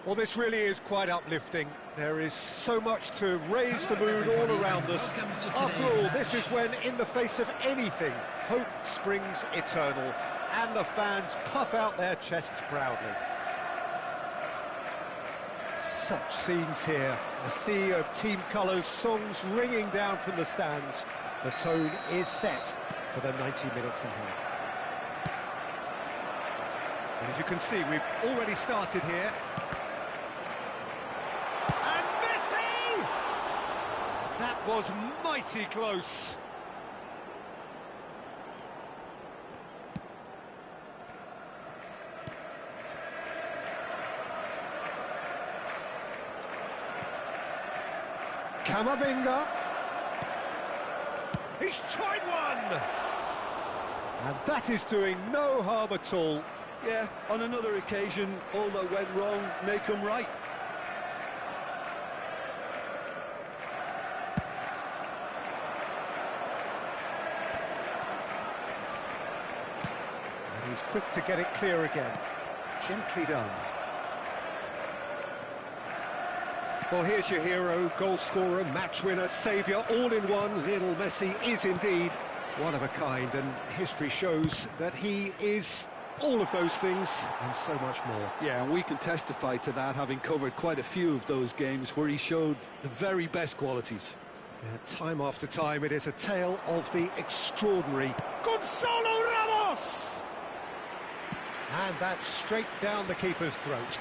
Well, this really is quite uplifting. There is so much to raise the mood all around us. After all, this is when, in the face of anything, hope springs eternal, and the fans puff out their chests proudly. Such scenes here, a sea of team colours, songs ringing down from the stands. The tone is set for the 90 minutes ahead. And as you can see, we've already started here. And Messi! That was mighty close. Camavinga. He's tried one! And that is doing no harm at all. Yeah, on another occasion, all that went wrong may come right. And he's quick to get it clear again. Gently done. Well, here's your hero, goal-scorer, match-winner, saviour, all in one. Lionel Messi is indeed one of a kind, and history shows that he is all of those things and so much more. Yeah, and we can testify to that, having covered quite a few of those games where he showed the very best qualities. Yeah, time after time, it is a tale of the extraordinary Gonzalo Ramos! And that's straight down the keeper's throat.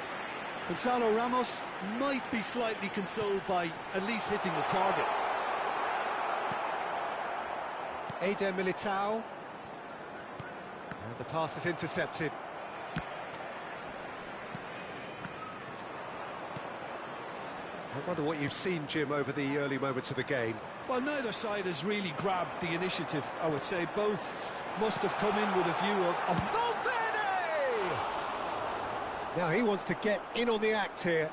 Gonzalo Ramos might be slightly consoled by at least hitting the target. Eder Militao. And the pass is intercepted. I wonder what you've seen, Jim, over the early moments of the game. Well, neither side has really grabbed the initiative, I would say. Both must have come in with a view of Valverde! Now he wants to get in on the act here.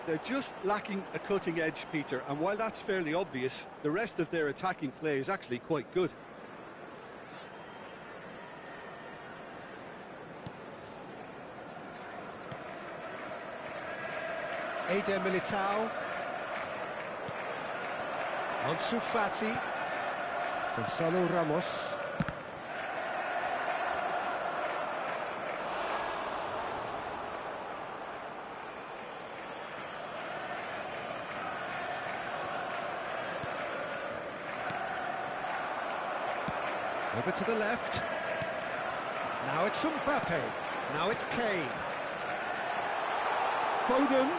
They're just lacking a cutting edge, Peter, and while that's fairly obvious, the rest of their attacking play is actually quite good. Eder Militao. Ansu Fati. Gonzalo Ramos. Over to the left. Now it's Mbappe. Now it's Kane. Foden.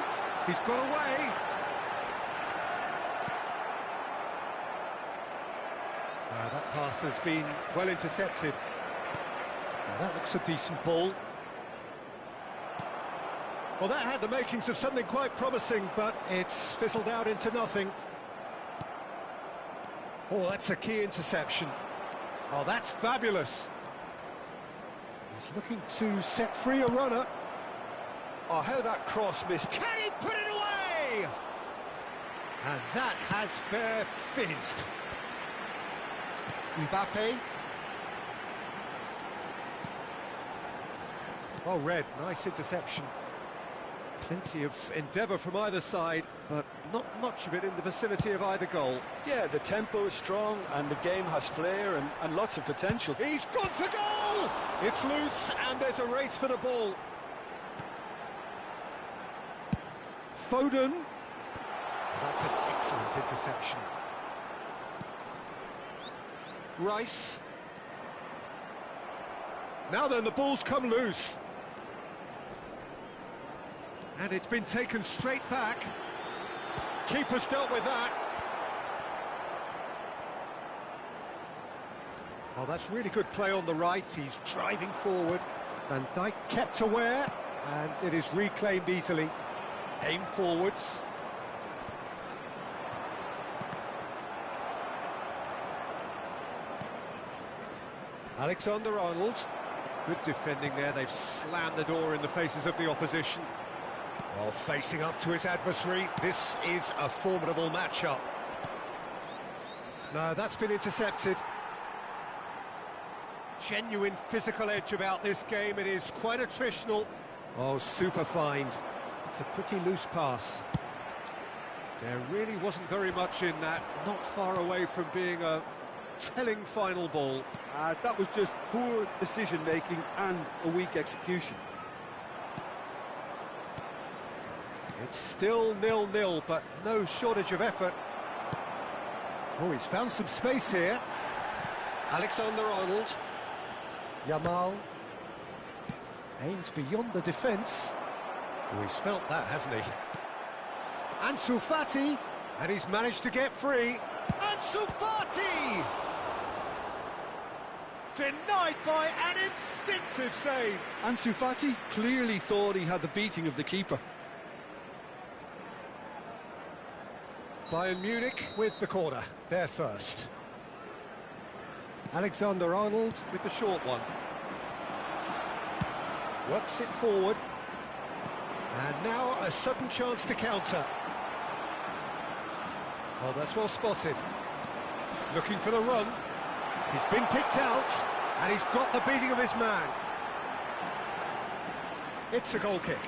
He's got away. That pass has been well intercepted. Now that looks a decent ball. Well, that had the makings of something quite promising, but it's fizzled out into nothing. Oh, that's a key interception. Oh, that's fabulous. He's looking to set free a runner. Oh, how that cross missed. Can he put it away? And that has fair fizzed. Mbappe. Oh, Red, nice interception. Plenty of endeavour from either side, but not much of it in the vicinity of either goal. Yeah, the tempo is strong and the game has flair and lots of potential. He's gone for goal! It's loose and there's a race for the ball. Foden. That's an excellent interception. Rice. Now then, the ball's come loose. And it's been taken straight back. Keeper's dealt with that. Oh, that's really good play on the right. He's driving forward. Van Dijk kept aware, and it is reclaimed easily. Aim forwards. Alexander-Arnold. Good defending there. They've slammed the door in the faces of the opposition. Oh, facing up to his adversary. This is a formidable matchup. No, that's been intercepted. Genuine physical edge about this game. It is quite attritional. Oh, super find. It's a pretty loose pass. There really wasn't very much in that, not far away from being a telling final ball. That was just poor decision-making and a weak execution. It's still 0-0, but no shortage of effort. Oh, he's found some space here. Alexander-Arnold. Yamal. Aimed beyond the defence. Oh, he's felt that, hasn't he? Ansu Fati. And he's managed to get free. Ansu Fati! Denied by an instinctive save. Ansu Fati clearly thought he had the beating of the keeper. Bayern Munich with the corner, they're first. Alexander-Arnold with the short one. Works it forward. And now a sudden chance to counter. Oh, that's well spotted. Looking for the run. He's been picked out, and he's got the beating of his man. It's a goal kick.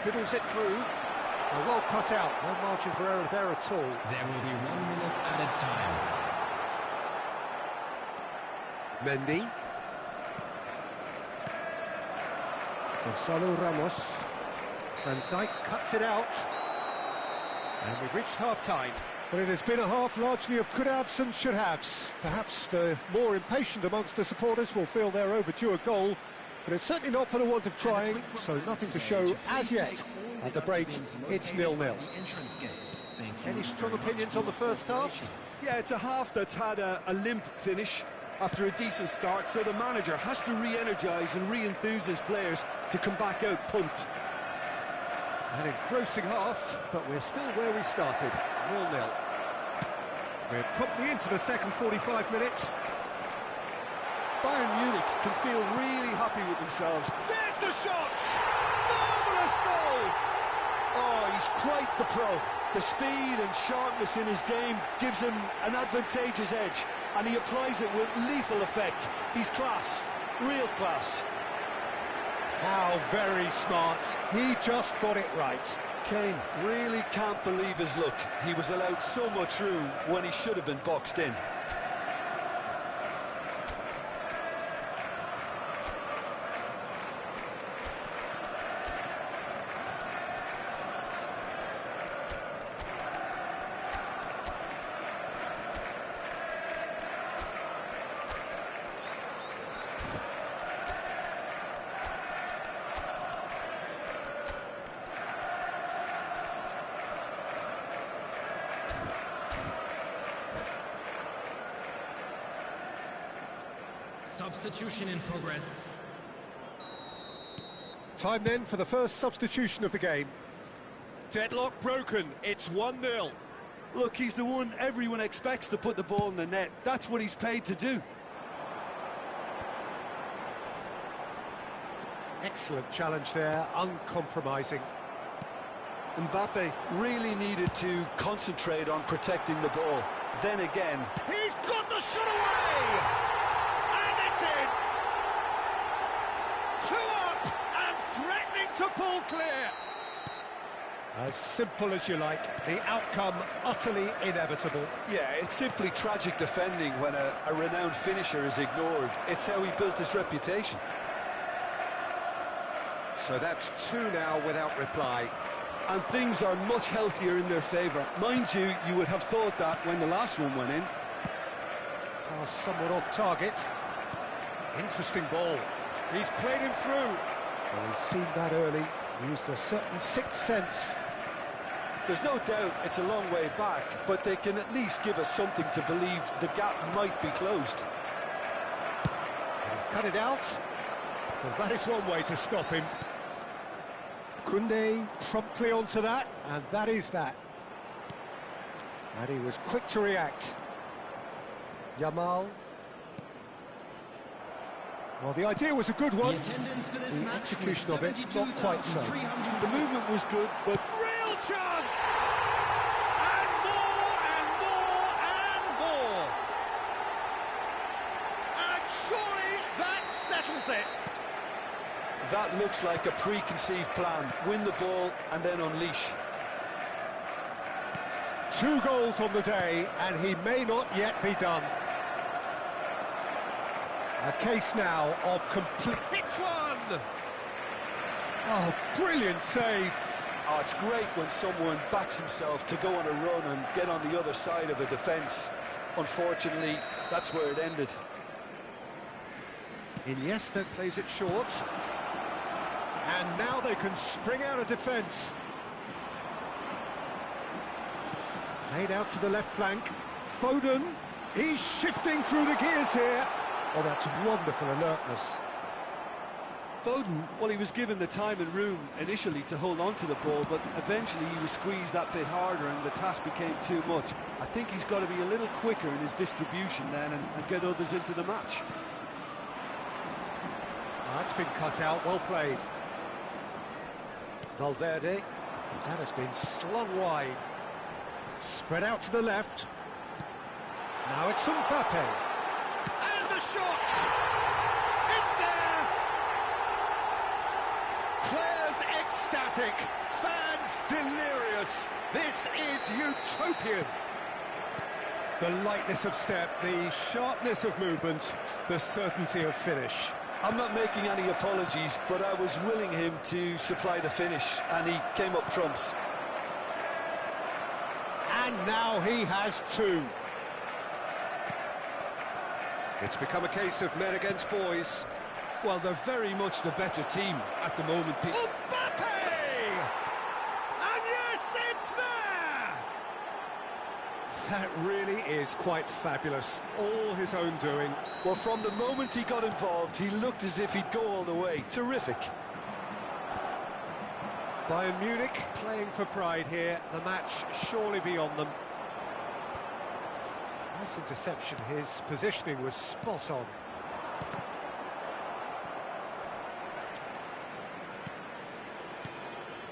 Fiddles it through. Well cut out, no margin for error there at all. There will be 1 minute added time. Mendy. Gonzalo Ramos. Van Dijk cuts it out. And we've reached half-time. But it has been a half largely of could-haves and should-haves. Perhaps the more impatient amongst the supporters will feel they're overdue a goal, but it's certainly not for the want of trying, so nothing to show as yet. At the break, it's 0-0. Any strong opinions on the first half? Yeah, it's a half that's had a limp finish after a decent start, so the manager has to re-energise and re-enthuse his players to come back out pumped. An engrossing half, but we're still where we started, 0-0. We're promptly into the second 45 minutes. Bayern Munich can feel really happy with themselves. There's the shot! Marvellous goal! Oh, he's quite the pro. The speed and sharpness in his game gives him an advantageous edge, and he applies it with lethal effect. He's class, real class. How very smart. He just got it right. Kane really can't believe his luck. He was allowed so much room when he should have been boxed in. Substitution in progress. Time then for the first substitution of the game. Deadlock broken, it's 1-0. Look, he's the one everyone expects to put the ball in the net. That's what he's paid to do. Excellent challenge there, uncompromising. Mbappe really needed to concentrate on protecting the ball. Then again, He's got the shot away! And it's in! 2 up and threatening to pull clear. As simple as you like, the outcome utterly inevitable. yeah, it's simply tragic defending when a renowned finisher is ignored. It's how he built his reputation. So that's 2 now without reply. And things are much healthier in their favour. Mind you, you would have thought that when the last one went in. Pass somewhat off target. Interesting ball. He's played him through. Well, he's seen that early. Used a certain sixth sense. There's no doubt it's a long way back, but they can at least give us something to believe the gap might be closed. He's cut it out. Well, that is one way to stop him. Koundé promptly onto that, and that is that. And he was quick to react. Yamal. Well, the idea was a good one. The execution of it, not quite so. The movement was good, but Real chance! And more settles it. That looks like a preconceived plan. Win the ball and then unleash. 2 goals on the day, and he may not yet be done. A case now of complete... Hits one! Oh, brilliant save. Oh, it's great when someone backs himself to go on a run and get on the other side of a defence. Unfortunately, that's where it ended. Iniesta plays it short. And now they can spring out of defence. Played out to the left flank. Foden, he's shifting through the gears here. Oh, that's wonderful alertness. Foden, well, he was given the time and room initially to hold on to the ball, but eventually he was squeezed that bit harder and the task became too much. I think he's got to be a little quicker in his distribution then and get others into the match. That's been cut out, well played. Valverde, that has been slung wide. Spread out to the left. Now it's Mbappe. And the shot! It's there! Players ecstatic, fans delirious. This is utopian. The lightness of step, the sharpness of movement, the certainty of finish. I'm not making any apologies, but I was willing him to supply the finish, and he came up trumps. And now he has 2. It's become a case of men against boys. Well, they're very much the better team at the moment. Mbappe! And yes, it's there! That really is quite fabulous. All his own doing. Well, from the moment he got involved, he looked as if he'd go all the way. Terrific. Bayern Munich playing for pride here. The match surely beyond them. Nice interception. His positioning was spot on.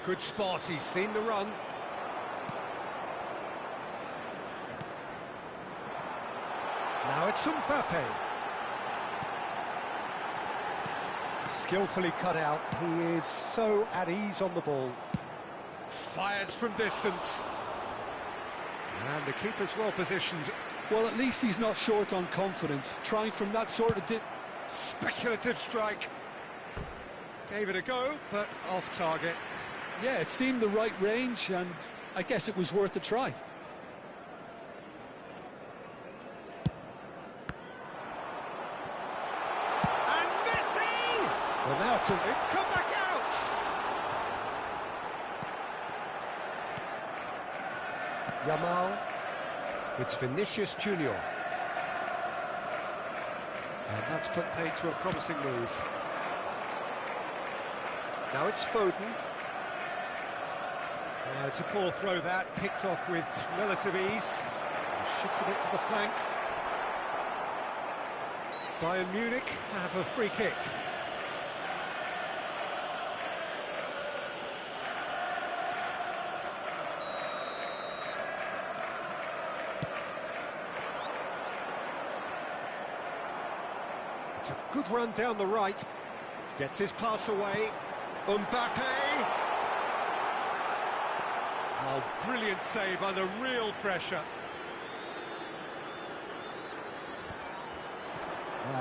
Good spot. He's seen the run. Now it's Mbappe. Skillfully cut out. He is so at ease on the ball. Fires from distance. And the keeper's well positioned. Well, at least he's not short on confidence. Trying from that sort of... Speculative strike. Gave it a go, but off target. Yeah, it seemed the right range, and I guess it was worth a try. Well, now it's come back out! Yamal. It's Vinicius Junior. And that's put paid to a promising move. Now it's Foden. It's a poor throw that, picked off with relative ease. Shifted it to the flank. Bayern Munich have a free kick. It's a good run down the right. Gets his pass away. Mbappe! Oh, brilliant save under real pressure.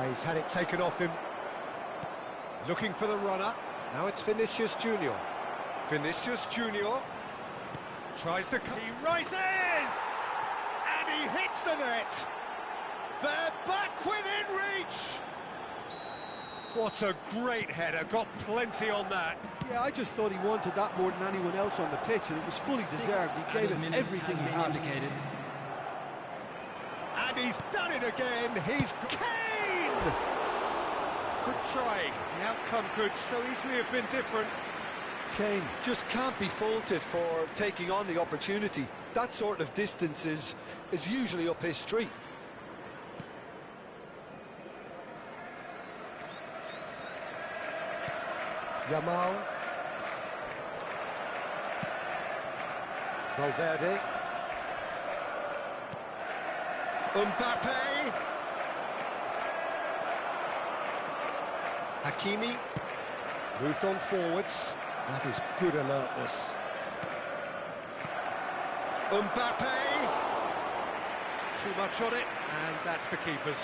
He's had it taken off him. Looking for the runner. Now it's Vinicius Junior. Vinicius Junior tries to come. He rises! And he hits the net! They're back within reach! What a great header, got plenty on that. Yeah, I just thought he wanted that more than anyone else on the pitch, and it was fully deserved. He gave it everything he had. And he's done it again, he's... Kane! Good try, the outcome could so easily have been different. Kane just can't be faulted for taking on the opportunity. That sort of distance is usually up his street. Yamal. Valverde. Mbappe. Hakimi moved on forwards. That is good alertness. Mbappe! Too much on it, and that's the keeper's.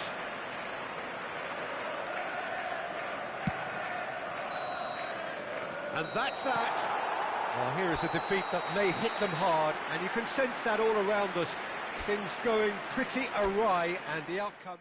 And that's that. Well, here is a defeat that may hit them hard, and you can sense that all around us. Things going pretty awry, and the outcome...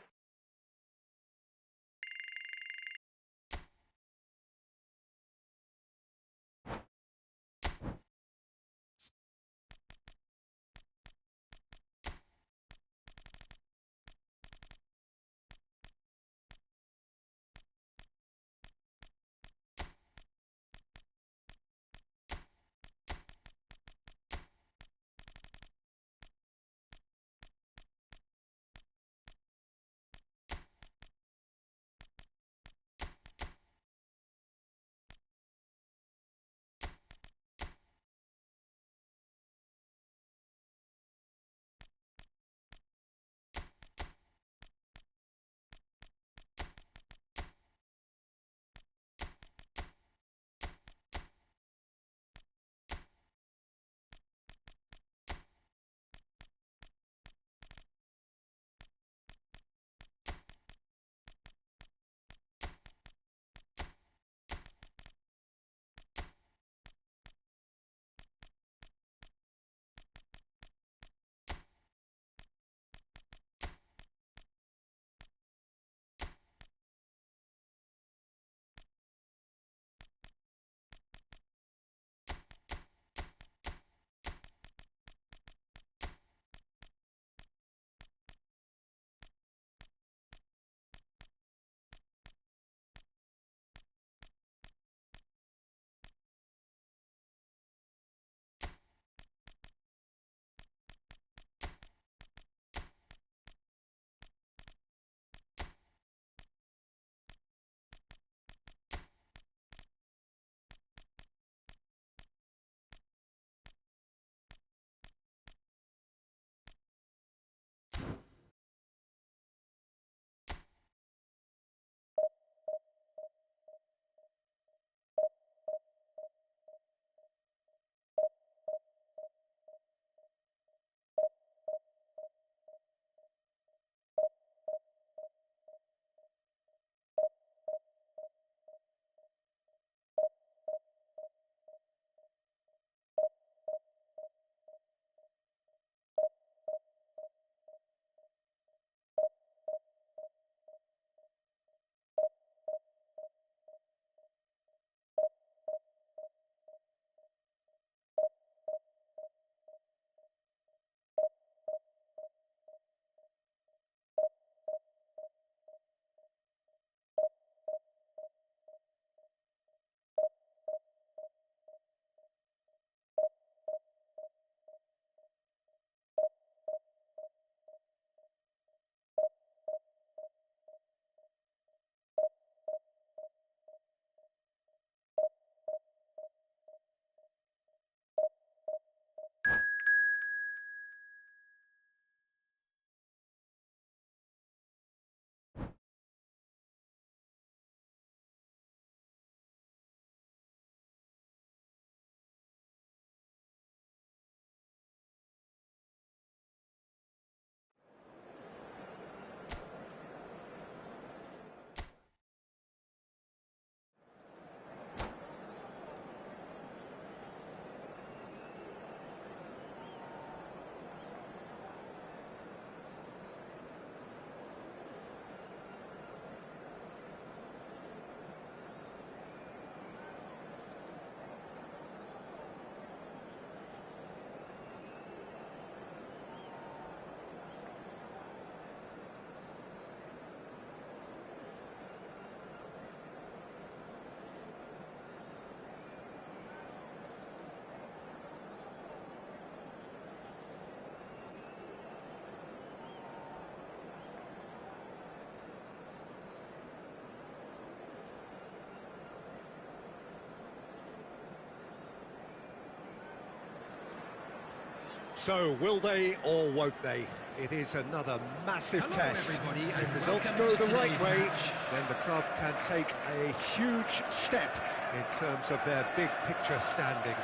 So, will they or won't they? it is another massive Hello, test. everybody, and If results welcome go to the right today's way, match. then the club can take a huge step in terms of their big picture standing.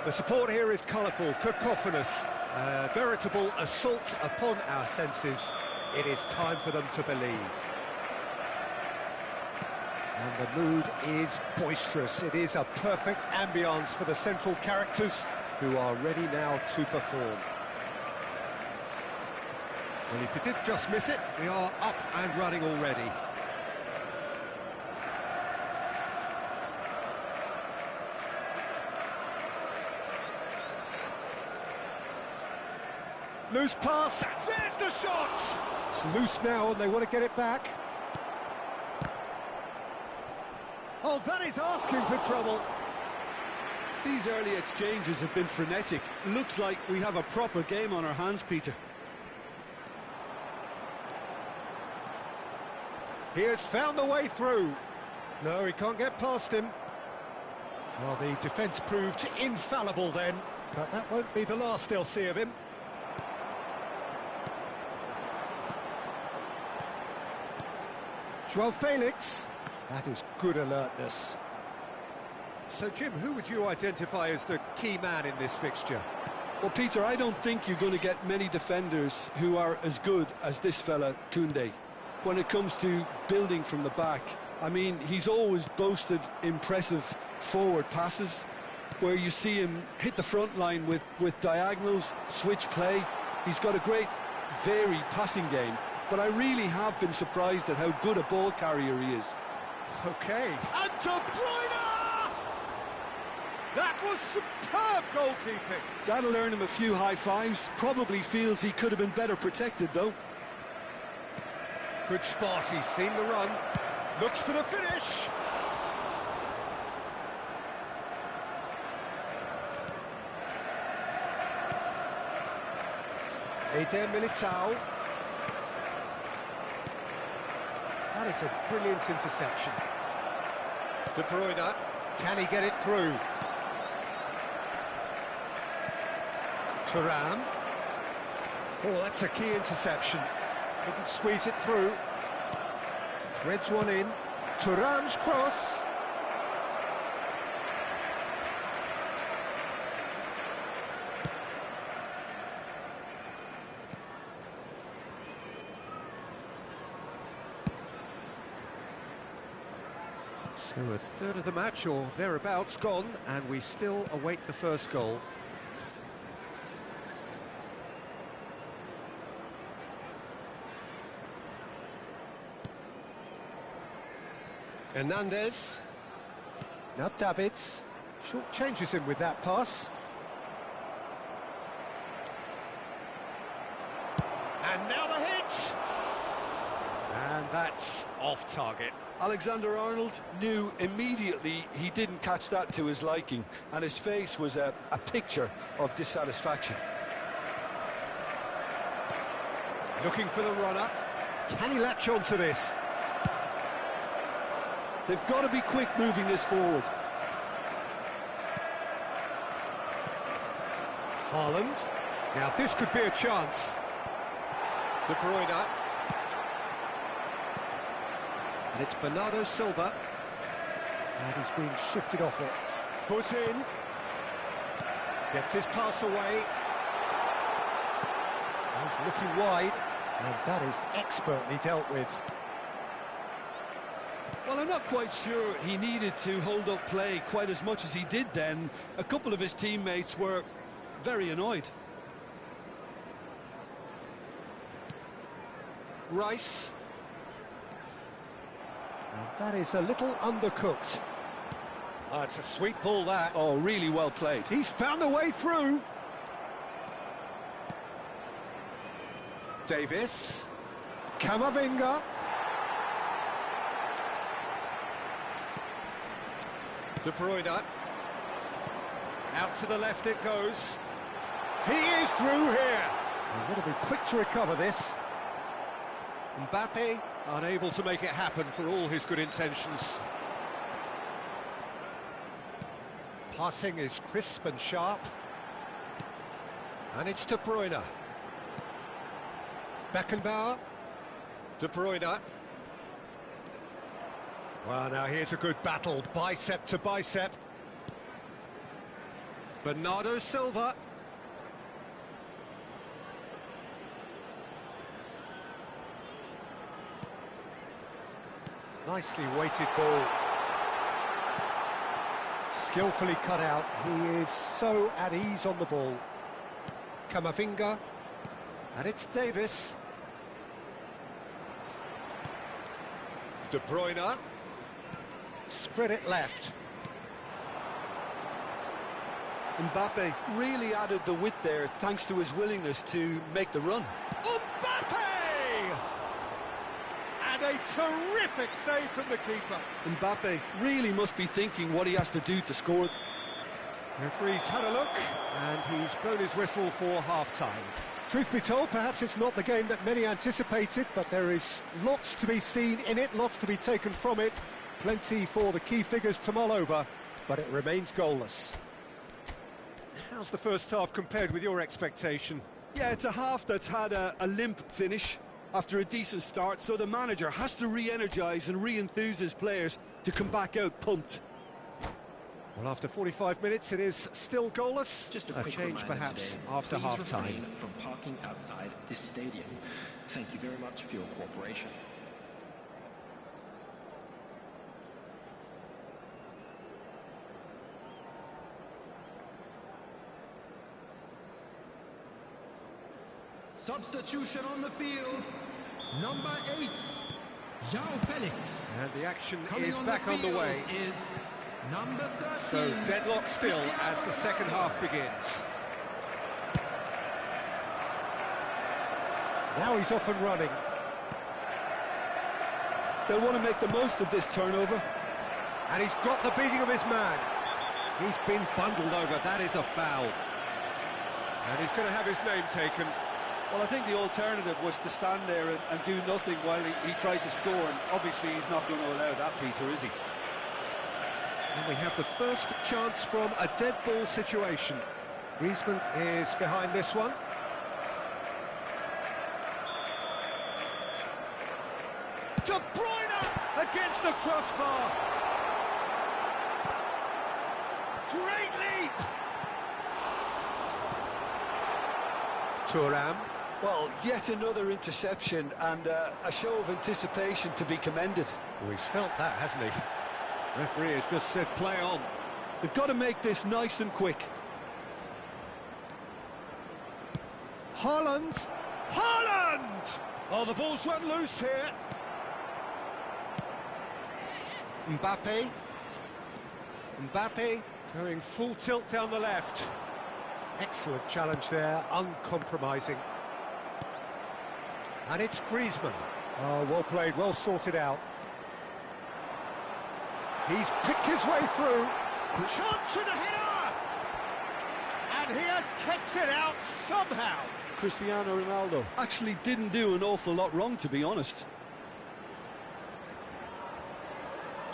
The support here is colourful, cacophonous, a veritable assault upon our senses. It is time for them to believe. And the mood is boisterous. It is a perfect ambience for the central characters who are ready now to perform. Well, if you did just miss it, we are up and running already. Loose pass, there's the shot! It's loose now and they want to get it back. Oh, that is asking for trouble. These early exchanges have been frenetic. Looks like we have a proper game on our hands, Peter. He has found the way through. No, he can't get past him. Well, the defence proved infallible then, but that won't be the last they'll see of him. João Felix. That is good alertness. So, Jim, who would you identify as the key man in this fixture? Well, Peter, I don't think you're going to get many defenders who are as good as this fella, Koundé. When it comes to building from the back, I mean, he's always boasted impressive forward passes where you see him hit the front line with diagonals, switch play. He's got a great varied passing game, but I really have been surprised at how good a ball carrier he is. Okay. And De Bruyne! That was superb goalkeeping. That'll earn him a few high fives. Probably feels he could have been better protected, though. Good spot, he's seen the run. Looks for the finish. Eder Militao. That is a brilliant interception. De Bruyne, can he get it through? Thuram. Oh, that's a key interception. Couldn't squeeze it through. Threads one in. Thuram's cross. So a third of the match, or thereabouts, gone, and we still await the first goal. Hernandez. Now Davids. Short changes him with that pass. And now the hit! And that's off target. Alexander-Arnold knew immediately he didn't catch that to his liking, and his face was a picture of dissatisfaction. Looking for the runner. Can he latch on to this? They've got to be quick moving this forward. Haaland. Now this could be a chance. De Bruyne. And it's Bernardo Silva. And he's being shifted off it. Foot in. Gets his pass away. He's looking wide. And that is expertly dealt with. Well, I'm not quite sure he needed to hold up play quite as much as he did then. A couple of his teammates were very annoyed. Rice. And that is a little undercooked. Oh, it's a sweet ball, that. Oh, really well played. He's found a way through. Davis. Camavinga. De Bruyne. Out to the left it goes. He is through here. He's got to be quick to recover this. Mbappe unable to make it happen for all his good intentions. Passing is crisp and sharp. And it's De Bruyne. Beckenbauer. De Bruyne. Well, now here's a good battle, bicep to bicep. Bernardo Silva. Nicely weighted ball. Skillfully cut out. He is so at ease on the ball. Camavinga. And it's Davis. De Bruyne. Spread it left. Mbappe really added the width there thanks to his willingness to make the run. Mbappe! And a terrific save from the keeper. Mbappe really must be thinking what he has to do to score. Referee's had a look, and he's blown his whistle for half-time. Truth be told, perhaps it's not the game that many anticipated, but there is lots to be seen in it, lots to be taken from it. Plenty for the key figures to mull over, but it remains goalless. How's the first half compared with your expectation? Yeah, it's a half that's had a limp finish after a decent start, so the manager has to re-energise and re-enthuse his players to come back out pumped. Well, after 45 minutes, it is still goalless. Just a quick change, reminder perhaps, today, after please half-time. refrain from parking outside this stadium. Thank you very much for your cooperation. Substitution on the field, number 8, João Felix. And the action Coming is on back the on the field way. is number 13. So deadlock still as the second half begins. Now he's off and running. They'll want to make the most of this turnover. And he's got the beating of his man. He's been bundled over, that is a foul. And he's going to have his name taken. Well, I think the alternative was to stand there and do nothing while he tried to score, and obviously he's not going to allow that, Peter, is he? And we have the first chance from a dead ball situation. Griezmann is behind this one. De Bruyne against the crossbar. Great leap. Thuram. Well, yet another interception and a show of anticipation to be commended. Oh, he's felt that, hasn't he? Referee has just said play on. They've got to make this nice and quick. Haaland! Haaland! Oh, the ball's run loose here. Mbappe. Mbappe going full tilt down the left. Excellent challenge there, uncompromising. And it's Griezmann. Oh, well played, well sorted out. He's picked his way through. Chance for the header! And he has kept it out somehow. Cristiano Ronaldo actually didn't do an awful lot wrong, to be honest.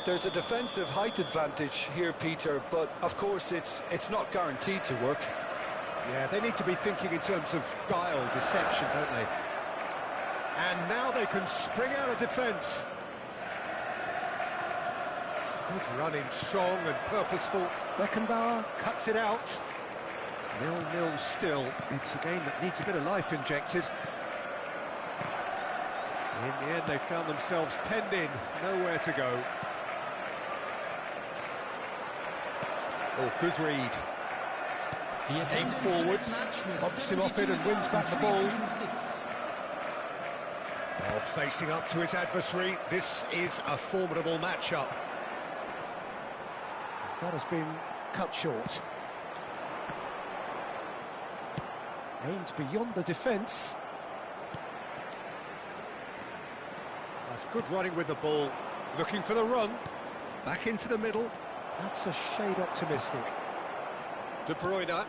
There's a defensive height advantage here, Peter, but of course it's not guaranteed to work. Yeah, they need to be thinking in terms of guile, deception, don't they? And now they can spring out of defence. Good running, strong and purposeful. Beckenbauer cuts it out. 0-0 still. It's a game that needs a bit of life injected. In the end, they found themselves penned in, nowhere to go. Oh, good read. Aim forwards, bumps him off it and wins back the ball. Well, facing up to his adversary, this is a formidable matchup. That has been cut short. Aimed beyond the defence. That's good running with the ball. Looking for the run. Back into the middle. That's a shade optimistic. De Bruyne.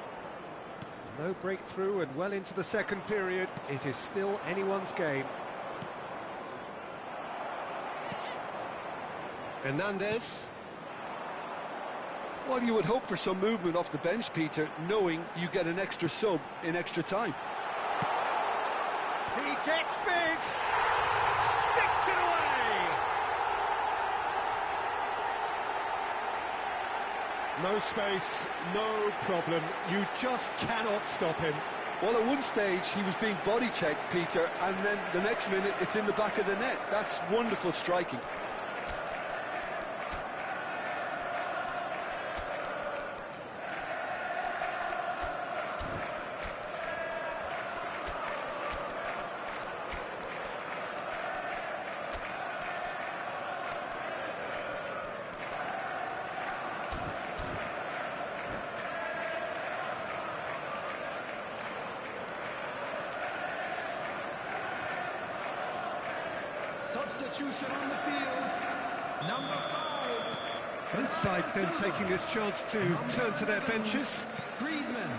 No breakthrough and well into the second period. It is still anyone's game. Hernandez. Well, you would hope for some movement off the bench, Peter, knowing you get an extra sub in extra time. He gets big, sticks it away. No space, no problem. You just cannot stop him. Well, at one stage, he was being body-checked, Peter, and then the next minute, it's in the back of the net. That's wonderful striking. Substitution on the field, number 5. Both sides then taking this chance to turn to their benches. Griezmann.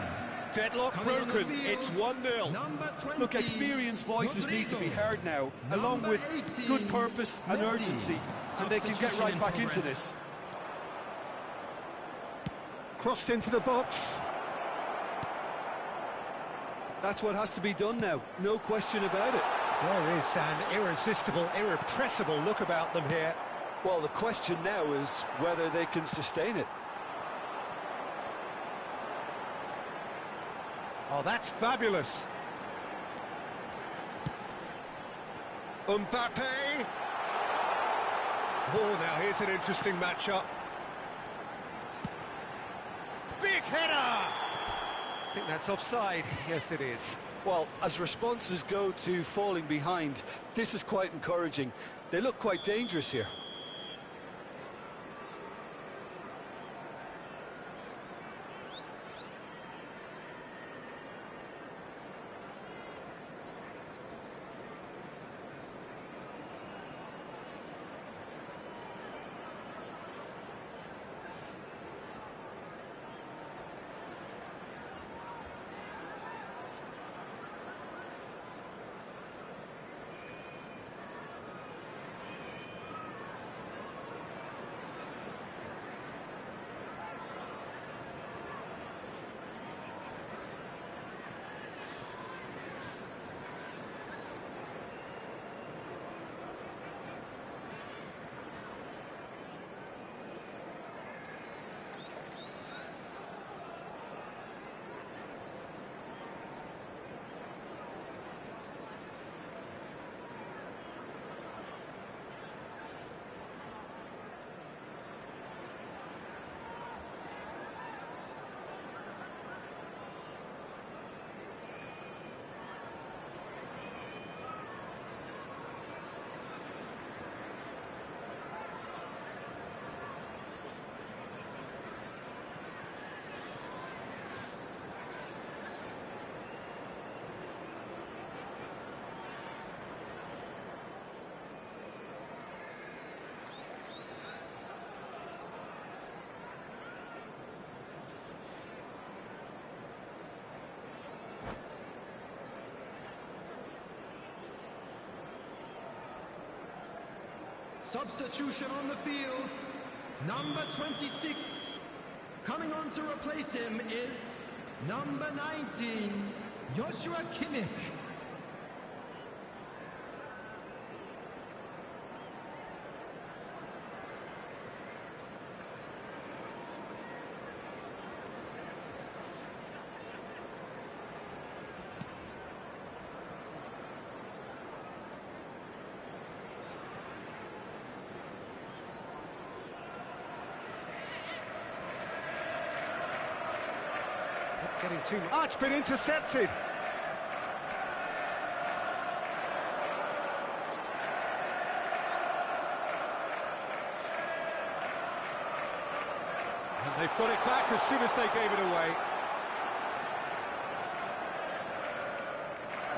Deadlock broken, it's 1-0. Number 20. Look, experienced voices need to be Rodrigo. heard now, along Number with 18, good purpose and Messi. urgency, and they can get Substitution right in back into progress. this. Crossed into the box. That's what has to be done now, no question about it. There is an irresistible, irrepressible look about them here. Well, the question now is whether they can sustain it. Oh, that's fabulous. Mbappe. Oh, now here's an interesting matchup. Big header! I think that's offside. Yes, it is. Well, as responses go to falling behind, this is quite encouraging. They look quite dangerous here. Substitution on the field, number 26. Coming on to replace him is number 19, Joshua Kimmich. Getting too much. Oh, it's been intercepted. And they've got it back as soon as they gave it away.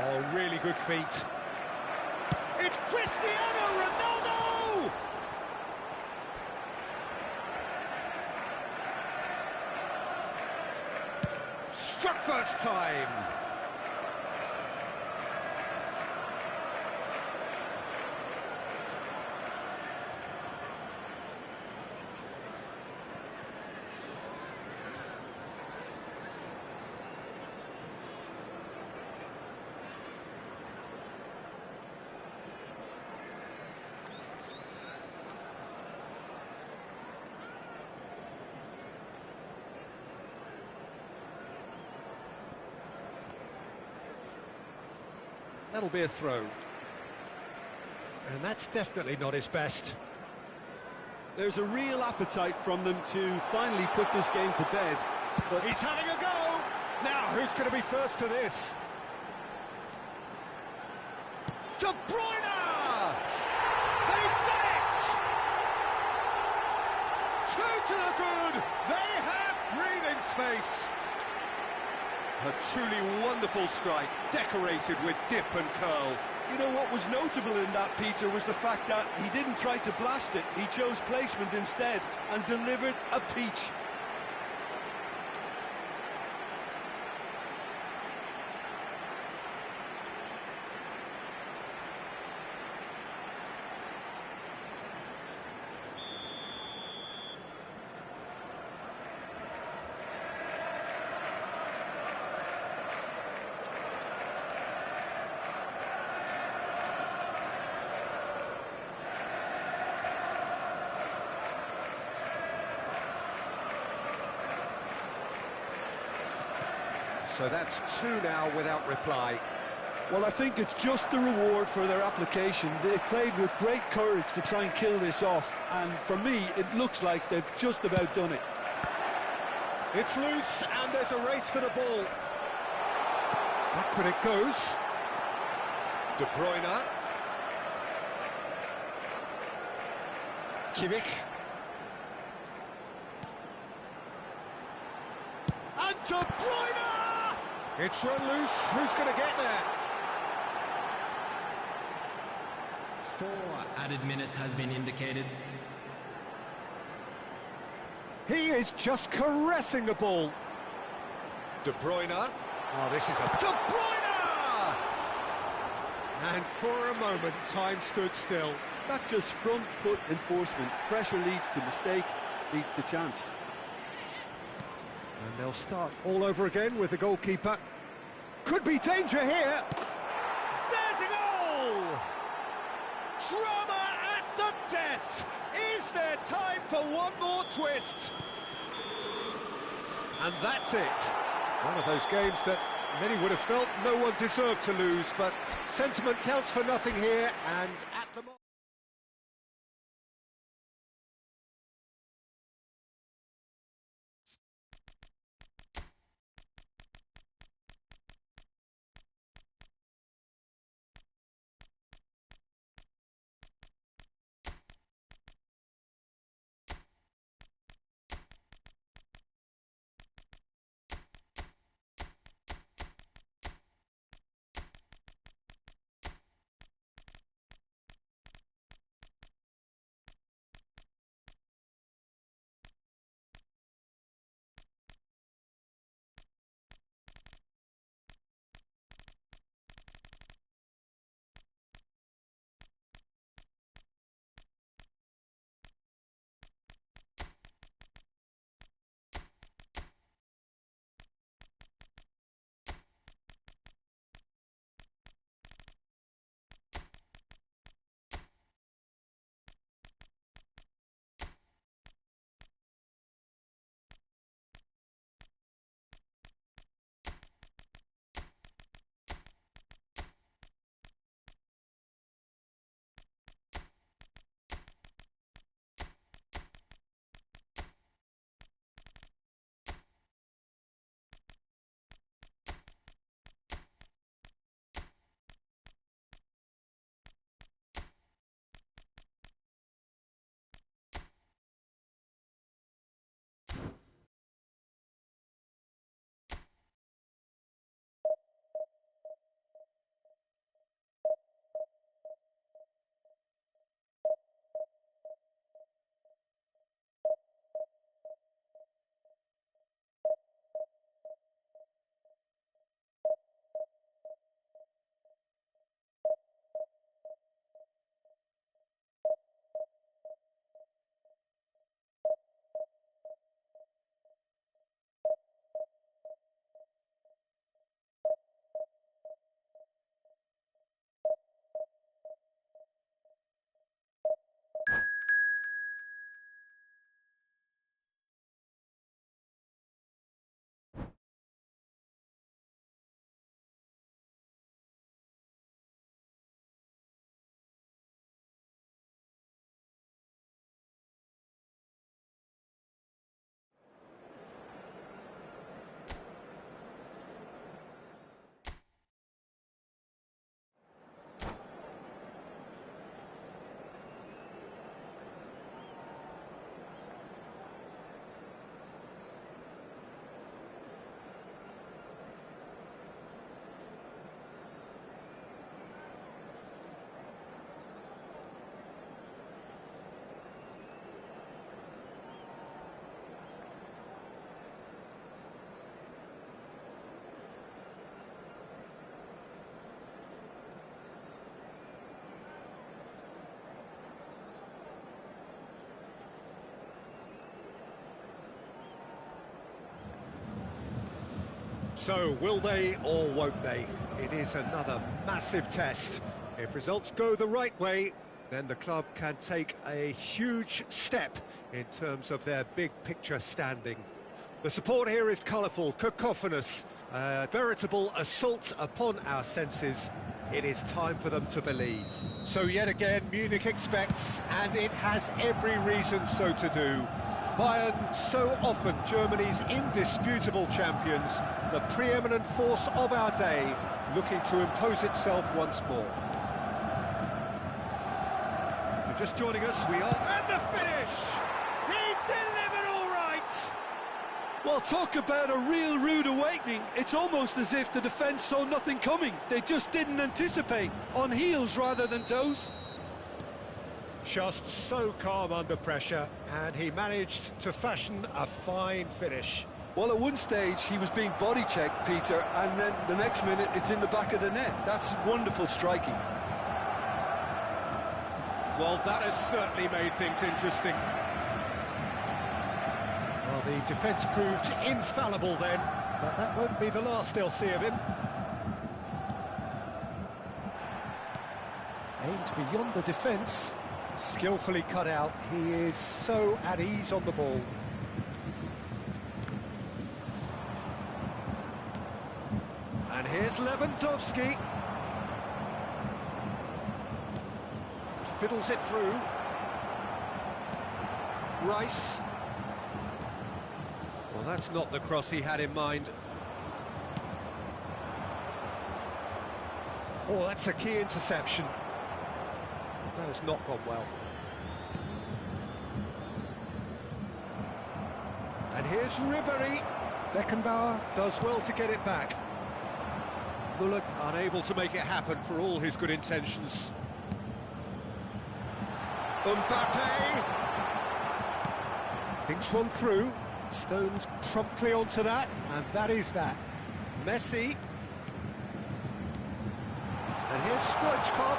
Oh, really good feet. It's Cristiano Ronaldo! Struck first time. That'll be a throw. And that's definitely not his best. There's a real appetite from them to finally put this game to bed. But he's having a go! Now, who's going to be first to this? De Bruyne! They've done it! Two to the good! They have breathing space! A truly wonderful strike, decorated with dip and curl. You know what was notable in that, Peter, was the fact that he didn't try to blast it. He chose placement instead and delivered a peach. So that's two now without reply. Well, I think it's just the reward for their application. They played with great courage to try and kill this off, and for me, it looks like they've just about done it. It's loose, and there's a race for the ball. Backward it goes. De Bruyne. Kimmich. And De Bruyne! It's run loose. Who's going to get there? 4 added minutes has been indicated. He is just caressing the ball. De Bruyne. Oh, this is a... De Bruyne! And for a moment, time stood still. That's just front foot enforcement. Pressure leads to mistake, leads to chance. And they'll start all over again with the goalkeeper. Could be danger here. There's a goal! Drama at the death! Is there time for one more twist? And that's it. One of those games that many would have felt no one deserved to lose, but sentiment counts for nothing here, and at the moment... So, will they or won't they? It is another massive test. If results go the right way, then the club can take a huge step in terms of their big picture standing. The support here is colourful, cacophonous, a veritable assault upon our senses. It is time for them to believe. So yet again, Munich expects, and it has every reason so to do. Bayern, so often Germany's indisputable champions, the preeminent force of our day, looking to impose itself once more. If you're just joining us, we are... And the finish! He's delivered all right! Well, talk about a real rude awakening. It's almost as if the defence saw nothing coming. They just didn't anticipate, on heels rather than toes. Just so calm under pressure, and he managed to fashion a fine finish. Well, at one stage he was being body checked, Peter, and then the next minute it's in the back of the net. That's wonderful striking. Well, that has certainly made things interesting. Well, the defence proved infallible then, but that won't be the last they'll see of him. Aimed beyond the defence, skillfully cut out. He is so at ease on the ball. And here's Lewandowski. Fiddles it through. Rice. Well, that's not the cross he had in mind. Oh, that's a key interception. That has not gone well. And here's Ribéry. Beckenbauer does well to get it back. Müller unable to make it happen for all his good intentions. Mbappe thinks one through. Stones promptly onto that, and that is that. Messi. And here's Stoichkov.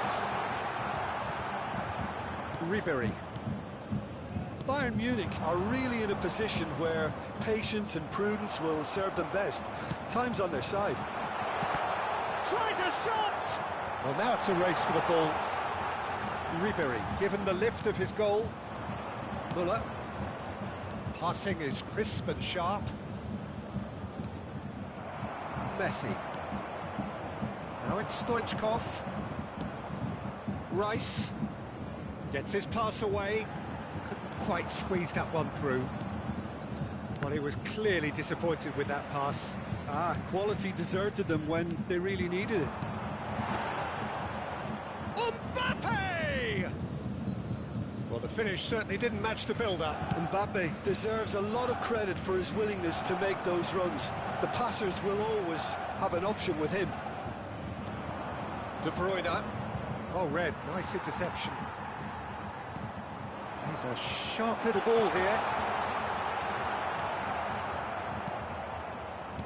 Ribéry. Bayern Munich are really in a position where patience and prudence will serve them best. Time's on their side. Tries a shot! Well, now it's a race for the ball. Ribéry, given the lift of his goal. Müller. Passing is crisp and sharp. Messi. Now it's Stoichkov. Rice. Gets his pass away. Couldn't quite squeeze that one through. Well, he was clearly disappointed with that pass. Quality deserted them when they really needed it. Mbappe! Well, the finish certainly didn't match the build-up. Mbappe deserves a lot of credit for his willingness to make those runs. The passers will always have an option with him. De Bruyne. Oh, Red, nice interception. He's a sharp little ball here.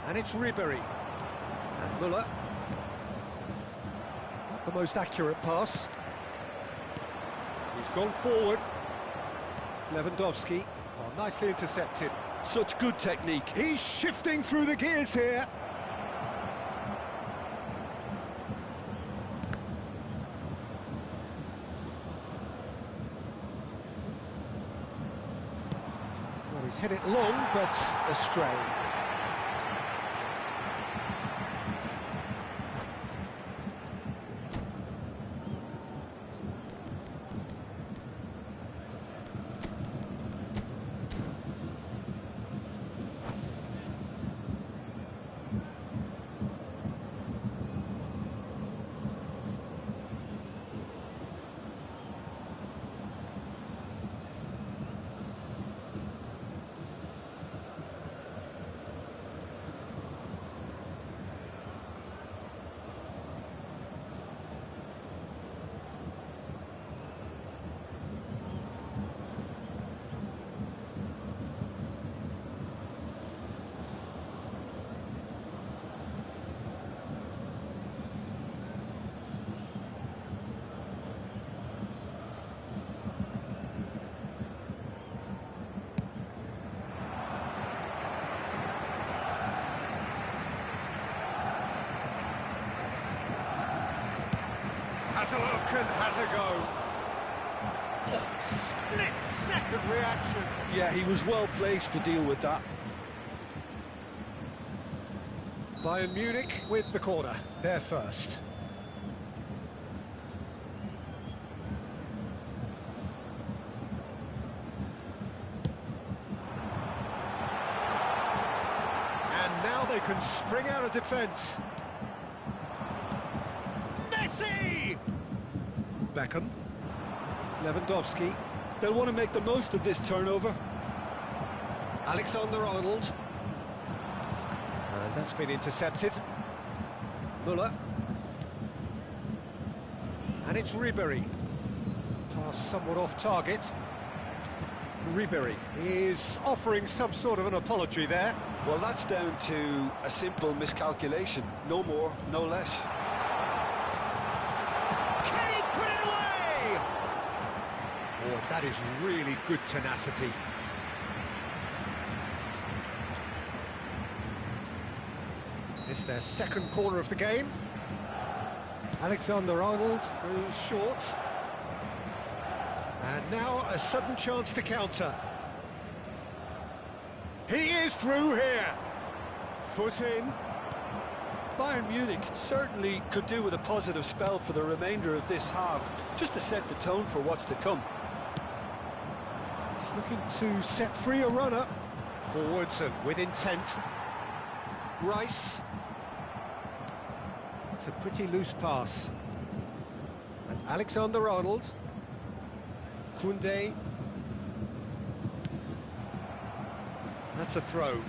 And it's Ribéry. And Müller. Not the most accurate pass. He's gone forward. Lewandowski. Oh, nicely intercepted. Such good technique. He's shifting through the gears here. Well, he's hit it long, but astray. Beckham has a go. Oh, split-second reaction. Yeah, he was well placed to deal with that. Bayern Munich with the corner, they're first. And now they can spring out of defence. Messi! Beckham. Lewandowski. They'll want to make the most of this turnover. Alexander-Arnold. And that's been intercepted. Müller. And it's Ribéry. Pass somewhat off target. Ribéry is offering some sort of an apology there. Well, that's down to a simple miscalculation. No more, no less. Can he put it away? Oh, that is really good tenacity. It's their second corner of the game. Alexander-Arnold goes short. And now a sudden chance to counter. He is through here. Foot in. Bayern Munich certainly could do with a positive spell for the remainder of this half, just to set the tone for what's to come. He's looking to set free a runner. Forwards and with intent. Rice. It's a pretty loose pass. And Alexander-Arnold. Koundé. That's a throw.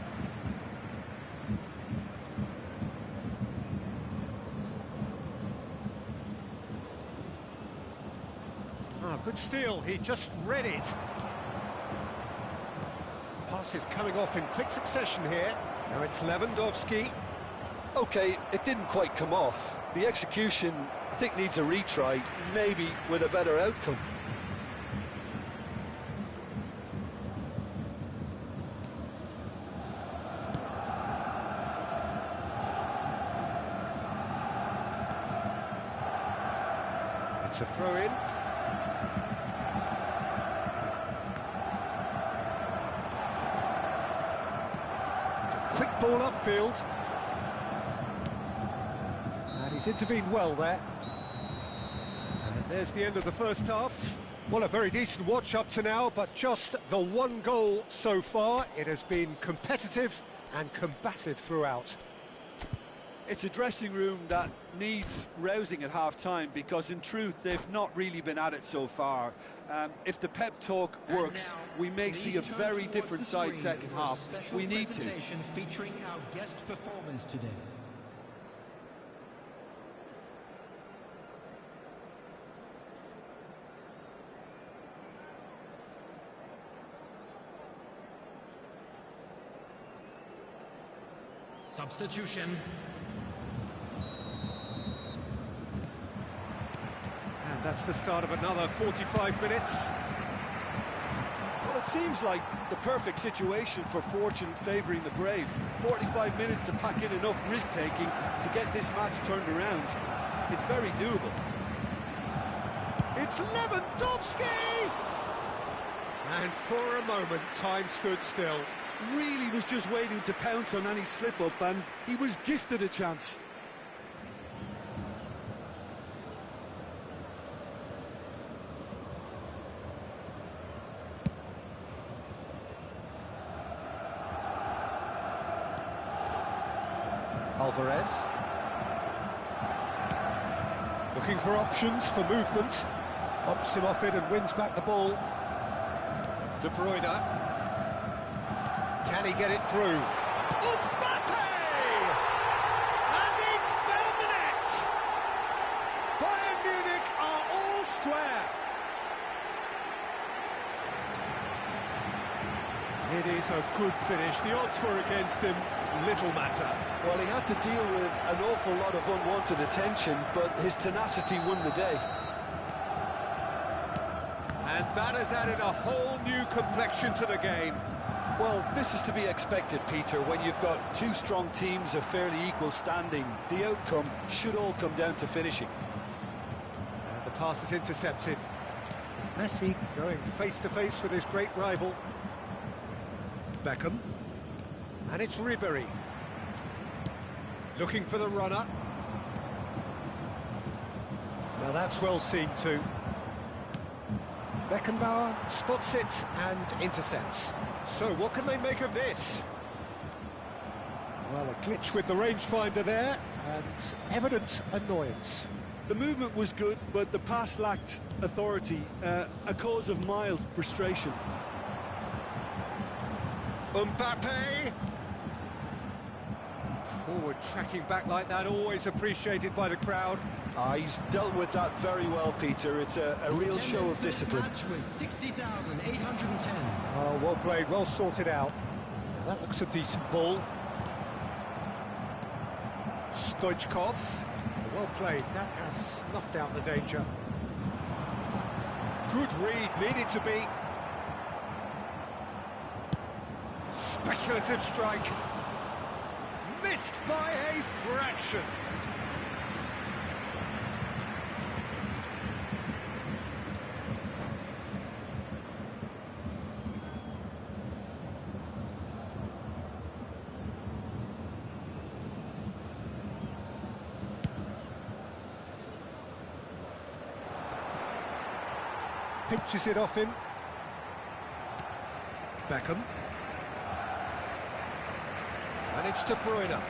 Ah, good steal, he just read it. Pass is coming off in quick succession here. Now it's Lewandowski. Okay, it didn't quite come off. The execution, I think, needs a retry, maybe with a better outcome. It's a throw-in. It's a quick ball upfield. And he's intervened well there. And there's the end of the first half. Well, a very decent watch up to now, but just the one goal so far. It has been competitive and combative throughout. It's a dressing room that needs rousing at half-time, because in truth they've not really been at it so far. If the pep talk works, we may see a very different side second half. We need to. Featuring our guest performers today. Substitution. And that's the start of another 45 minutes. Well, it seems like the perfect situation for fortune favouring the brave. 45 minutes to pack in enough risk-taking to get this match turned around. It's very doable. It's Lewandowski! And for a moment, time stood still. Really was just waiting to pounce on any slip-up, and he was gifted a chance. Alvarez. Looking for options for movement. Bumps him off it and wins back the ball. De Bruyne. Can he get it through? Mbappe! And he's found the net! Bayern Munich are all square. It is a good finish. The odds were against him. Little matter. Well, he had to deal with an awful lot of unwanted attention, but his tenacity won the day. And that has added a whole new complexion to the game. Well, this is to be expected, Peter, when you've got two strong teams of fairly equal standing. The outcome should all come down to finishing. The pass is intercepted. Messi going face-to-face with his great rival. Beckham. And it's Ribery. Looking for the runner. Now that's well seen too. Beckenbauer spots it and intercepts. So what can they make of this? Well, a glitch with the rangefinder there, and evident annoyance. The movement was good, but the pass lacked authority, a cause of mild frustration. Mbappe! Forward tracking back like that, always appreciated by the crowd. He's dealt with that very well, Peter. It's a real show of discipline. Match was 60,810. Oh, well played, well sorted out. Now that looks a decent ball. Stoichkov. Well played, that has snuffed out the danger. Good read, needed to be. Speculative strike. Missed by a fraction. Pinches it off him. Beckham. And it's De Bruyne.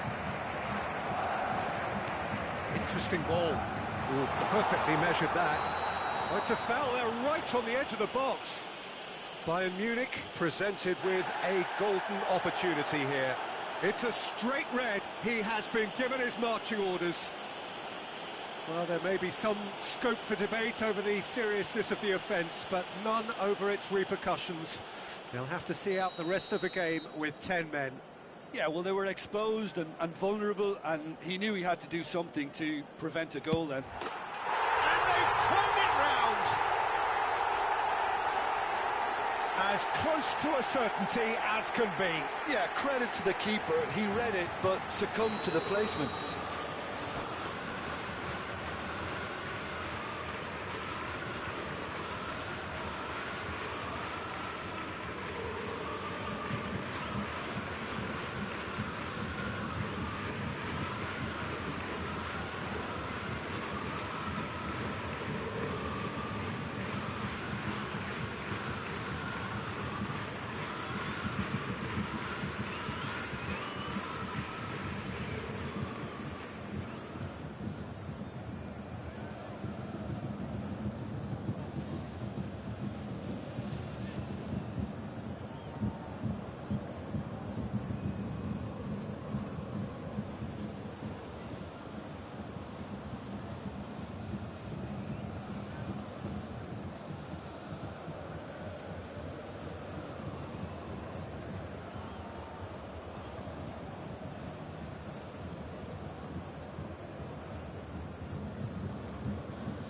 Interesting ball. Oh, perfectly measured that. Oh, it's a foul there right on the edge of the box. Bayern Munich presented with a golden opportunity here. It's a straight red. He has been given his marching orders. Well, there may be some scope for debate over the seriousness of the offence, but none over its repercussions. They'll have to see out the rest of the game with 10 men. Yeah, well, they were exposed and vulnerable, and he knew he had to do something to prevent a goal then. And they've turned it round! As close to a certainty as can be. Yeah, credit to the keeper. He read it, but succumbed to the placement.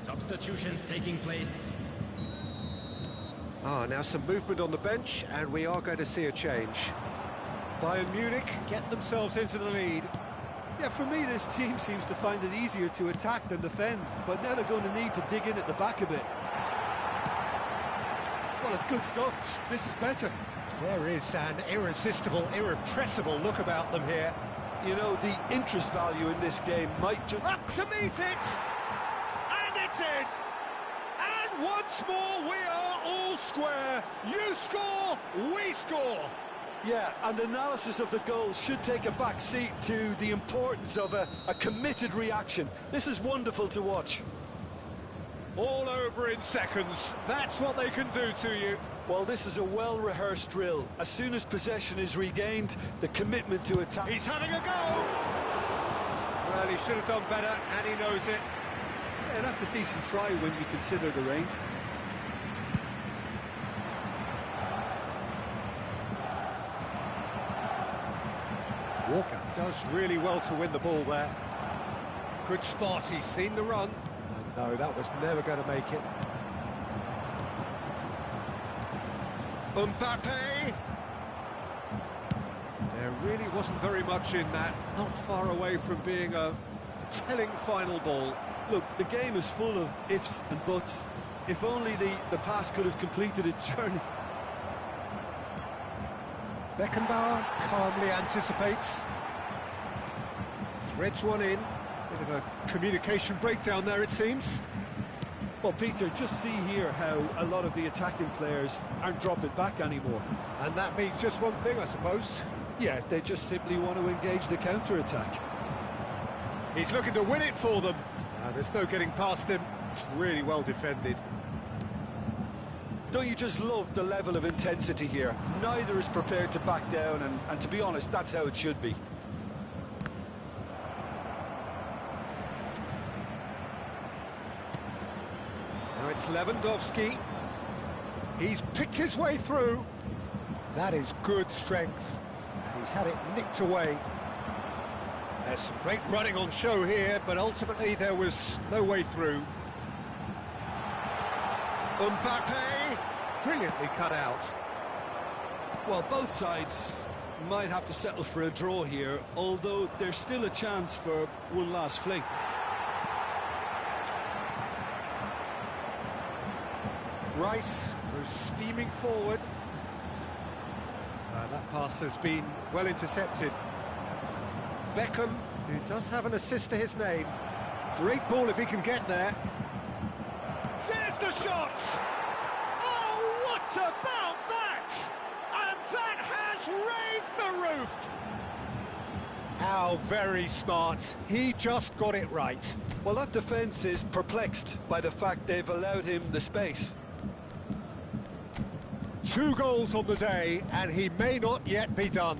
Substitutions taking place. Now some movement on the bench, and we are going to see a change. Bayern Munich get themselves into the lead. Yeah, for me, this team seems to find it easier to attack than defend, but now they're going to need to dig in at the back a bit. Well, it's good stuff. This is better. There is an irresistible, irrepressible look about them here. You know, the interest value in this game might just... Up to meet it! And it's in! And once more we are all square. You score, we score. Yeah, and analysis of the goal should take a back seat to the importance of a committed reaction. This is wonderful to watch. All over in seconds. That's what they can do to you. Well, this is a well-rehearsed drill. As soon as possession is regained, the commitment to attack... He's having a go! Well, he should have done better, and he knows it. Yeah, that's a decent try when you consider the range. Walker does really well to win the ball there. Good spot, he's seen the run. And no, that was never going to make it. Mbappe! There really wasn't very much in that. Not far away from being a telling final ball. Look, the game is full of ifs and buts. If only the pass could have completed its journey. Beckenbauer calmly anticipates. Threads one in. Bit of a communication breakdown there, it seems. Well, Peter, just see here how a lot of the attacking players aren't dropping back anymore. And that means just one thing, I suppose. Yeah, they just simply want to engage the counter-attack. He's looking to win it for them. There's no getting past him. It's really well defended. Don't you just love the level of intensity here? Neither is prepared to back down, and to be honest, that's how it should be. Now it's Lewandowski. He's picked his way through. That is good strength. And he's had it nicked away. There's some great running on show here, but ultimately there was no way through. Mbappe, brilliantly cut out. Well, both sides might have to settle for a draw here, although there's still a chance for one last fling. Rice goes steaming forward. That pass has been well intercepted. Beckham, who does have an assist to his name. Great ball if he can get there. There's the shot! Oh, what about that? And that has raised the roof! How very smart. He just got it right. Well, that defence is perplexed by the fact they've allowed him the space. 2 goals on the day, and he may not yet be done.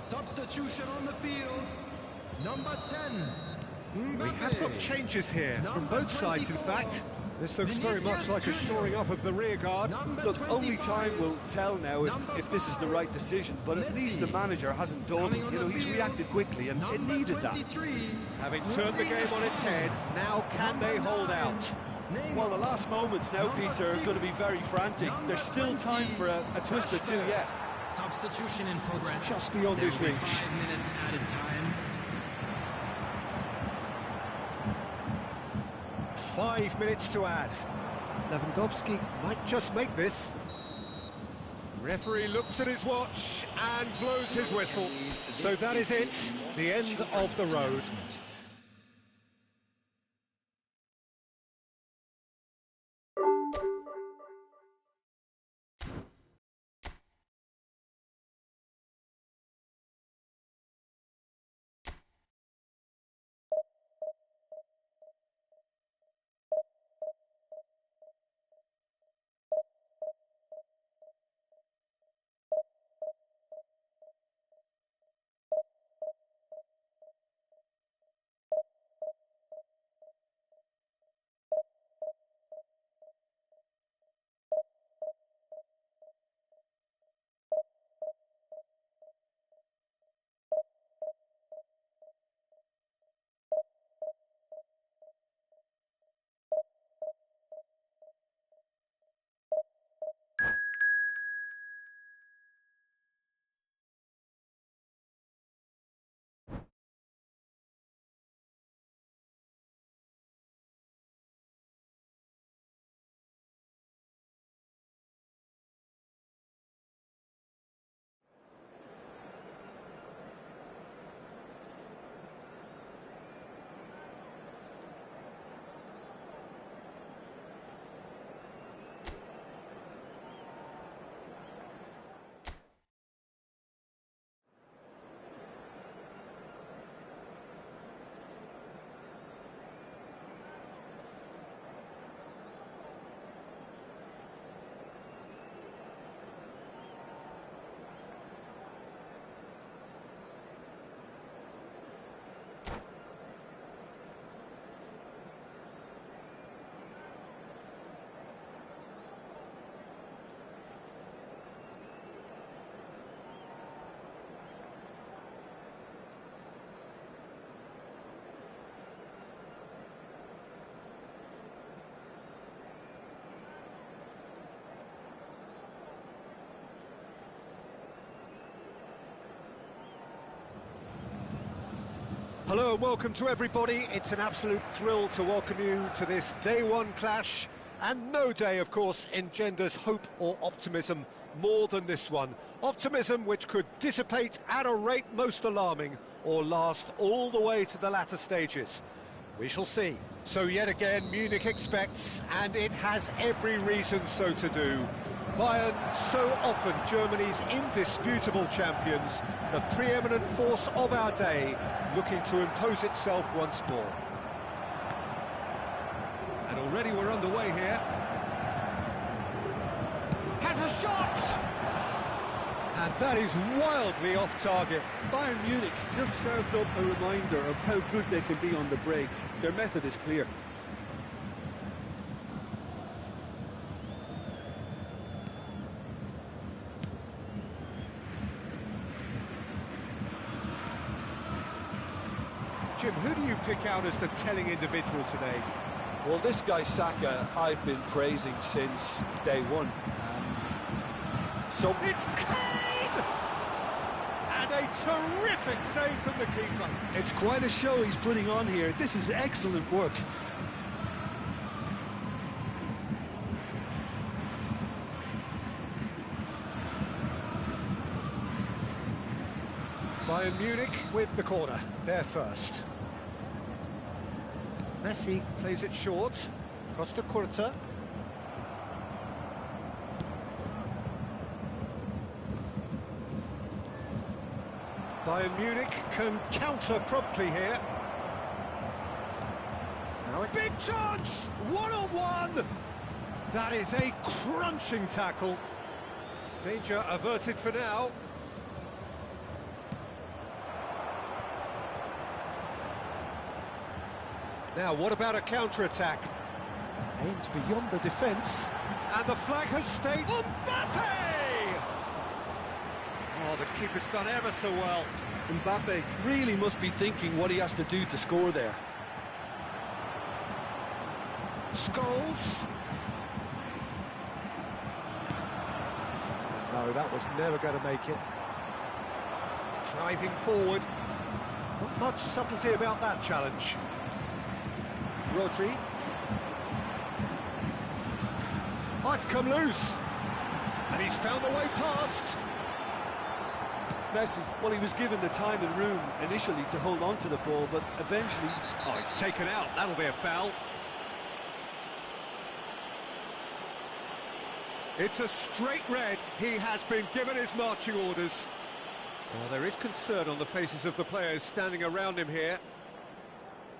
Substitution on the field, number 10. We have got changes here from both sides, in fact. This looks very much like a shoring up of the rear guard. Look, only time will tell now if this is the right decision, but at least the manager hasn't dawdled. You know, he's reacted quickly, and it needed that. Having turned the game on its head, now can they hold out? Well, the last moments now, Peter, are going to be very frantic. There's still time for a twist or two yet. Substitution in progress. Just beyond his reach. 5 minutes added time. 5 minutes to add. Lewandowski might just make this. Referee looks at his watch and blows his whistle. So that is it, the end of the road. Hello and welcome to everybody. It's an absolute thrill to welcome you to this day one clash, and no day, of course, engenders hope or optimism more than this one. Optimism which could dissipate at a rate most alarming or last all the way to the latter stages. We shall see. So yet again, Munich expects, and it has every reason so to do. Bayern, so often Germany's indisputable champions, the preeminent force of our day, looking to impose itself once more. And already we're underway here. Has a shot! And that is wildly off target. Bayern Munich just served up a reminder of how good they can be on the break. Their method is clear. Jim, who do you pick out as the telling individual today? Well, this guy Saka, I've been praising since day one. It's Kane! And a terrific save from the keeper. It's quite a show he's putting on here. This is excellent work. Bayern Munich with the corner, there first. Messi plays it short. Costa Curta. Bayern Munich can counter promptly here. Now a big chance! One-on-one! That is a crunching tackle. Danger averted for now. Now, what about a counter-attack? Aimed beyond the defence. And the flag has stayed. Mbappe! Oh, the keeper's done ever so well. Mbappe really must be thinking what he has to do to score there. Scholes. No, that was never going to make it. Driving forward. Not much subtlety about that challenge. Rodri. Oh, it's come loose. And he's found the way past. Messi, well, he was given the time and room initially to hold on to the ball, but eventually... Oh, he's taken out. That'll be a foul. It's a straight red. He has been given his marching orders. Well, there is concern on the faces of the players standing around him here.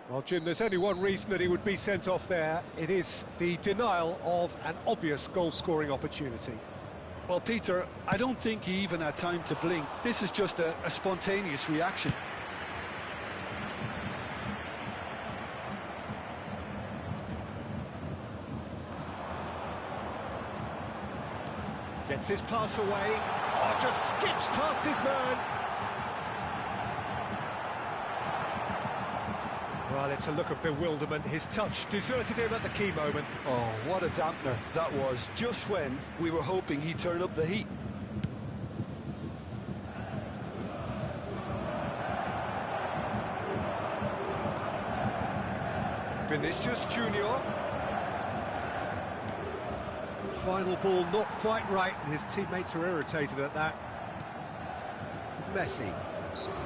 Well, Jim, there's only one reason that he would be sent off there. It is the denial of an obvious goal-scoring opportunity. Well, Peter, I don't think he even had time to blink. This is just a spontaneous reaction. Gets his pass away. Oh, just skips past his man. Well, it's a look of bewilderment. His touch deserted him at the key moment. Oh, what a dampener that was, just when we were hoping he'd turn up the heat. Vinicius Junior. Final ball not quite right, and his teammates are irritated at that. Messi.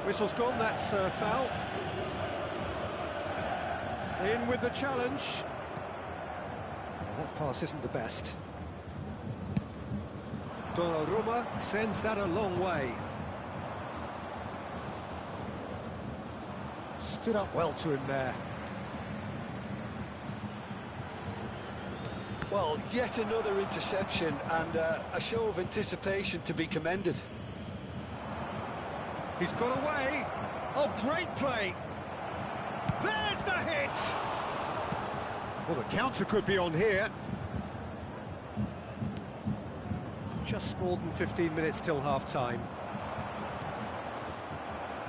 Whistle's gone, that's foul. In with the challenge. That pass isn't the best. Donnarumma sends that a long way. Stood up well to him there. Well, yet another interception and a show of anticipation to be commended. He's got away. Oh, great play. There's the hit! Well, the counter could be on here. Just more than 15 minutes till half-time.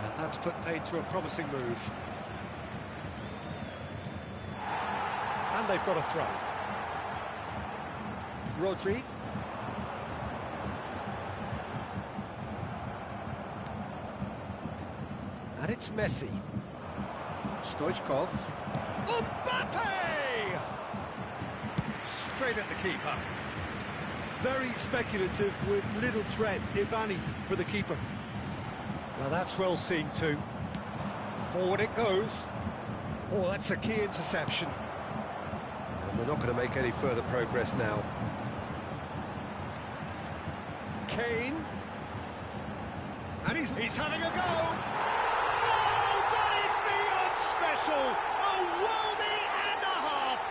And that's put paid to a promising move. And they've got a throw. Rodri. And it's Messi. Stoichkov. Mbappe! Straight at the keeper. Very speculative with little threat, if any, for the keeper. Well, that's well seen too. Forward it goes. Oh, that's a key interception. And we're not going to make any further progress now. Kane. And he's having a go. Oh, that is beyond special. A worldie and a half.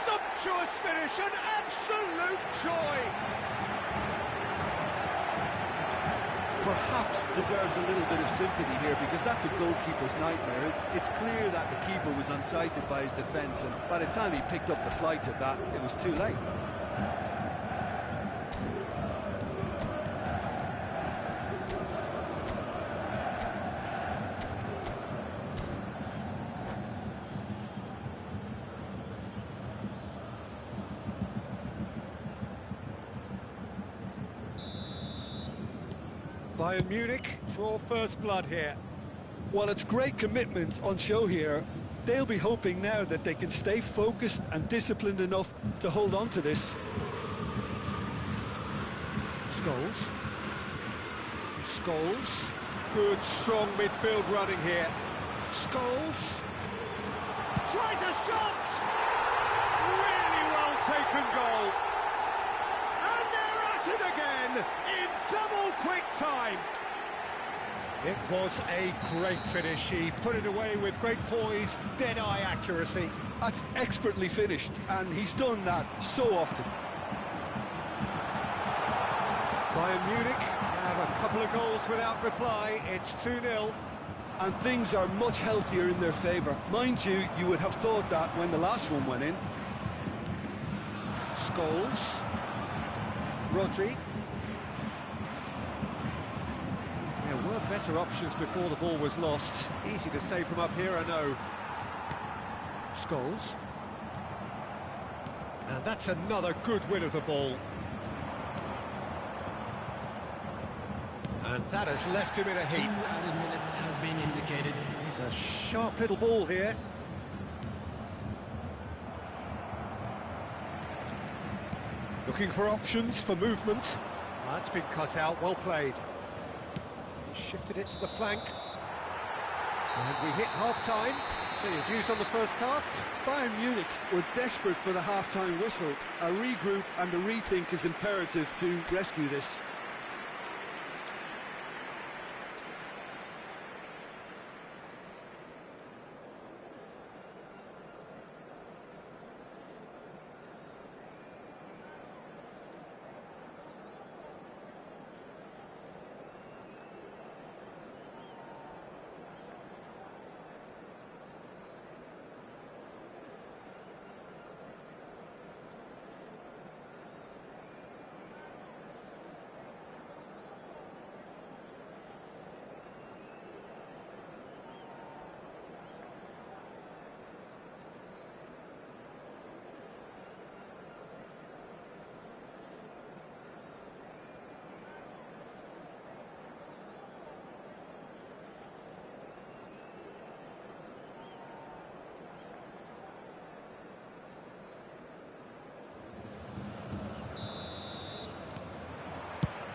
Sumptuous finish, an absolute joy. Perhaps deserves a little bit of sympathy here, because that's a goalkeeper's nightmare. It's clear that the keeper was unsighted by his defence, and by the time he picked up the flight at that, it was too late. Bayern Munich draw first blood here. Well, it's great commitment on show here. They'll be hoping now that they can stay focused and disciplined enough to hold on to this. Scholes. Scholes. Good, strong midfield running here. Scholes. Tries a shot! Really well taken goal. And they're at it again in double quick time. It was a great finish. He put it away with great poise, dead-eye accuracy. That's expertly finished, and he's done that so often. Bayern Munich have a couple of goals without reply. It's 2-0. And things are much healthier in their favour. Mind you, you would have thought that when the last one went in. Scholes. Rodri. There were better options before the ball was lost. Easy to say from up here, I know. Scholes. And that's another good win of the ball. And that has left him in a heap. 2 added minutes has been indicated. He's a sharp little ball here. Looking for options for movement. That's been cut out, well played. Shifted it to the flank. And we hit half-time. So your views on the first half? Bayern Munich were desperate for the half-time whistle. A regroup and a rethink is imperative to rescue this.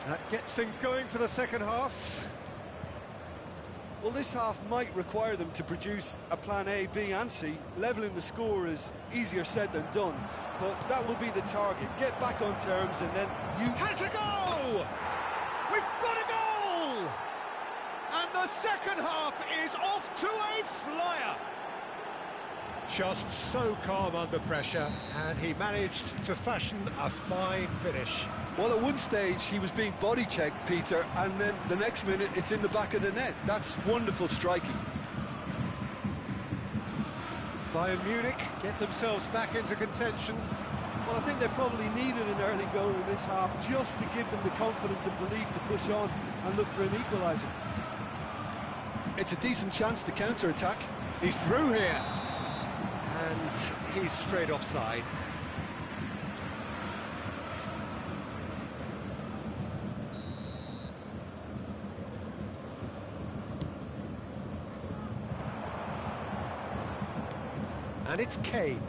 That gets things going for the second half. Well, this half might require them to produce a plan A, B and C. Levelling the score is easier said than done, but that will be the target. Get back on terms and then you... Has a goal! We've got a goal! And the second half is off to a flyer. Just so calm under pressure, and he managed to fashion a fine finish. Well, at one stage he was being body-checked, Peter, and then the next minute it's in the back of the net. That's wonderful striking. Bayern Munich get themselves back into contention. Well, I think they probably needed an early goal in this half just to give them the confidence and belief to push on and look for an equaliser. It's a decent chance to counter-attack. He's through here. And he's straight offside. And it's Kane.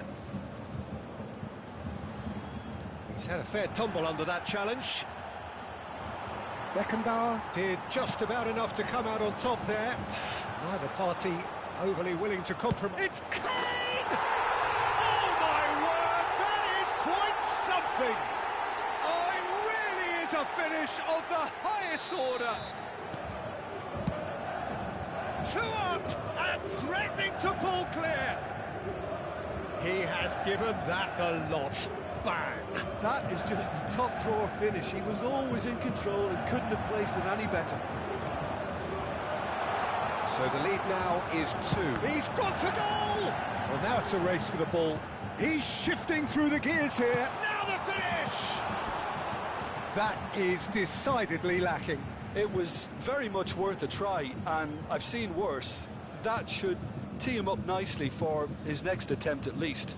He's had a fair tumble under that challenge. Beckenbauer did just about enough to come out on top there. Neither party overly willing to compromise. It's Kane! Oh my word, that is quite something! Oh, it really is a finish of the highest order. 2 up and threatening to pull clear. He has given that the lot. Bang! That is just the top drawer finish. He was always in control and couldn't have placed it any better. So the lead now is 2. He's got to goal! Well, now it's a race for the ball. He's shifting through the gears here. Now the finish! That is decidedly lacking. It was very much worth a try, and I've seen worse. That should tee him up nicely for his next attempt at least.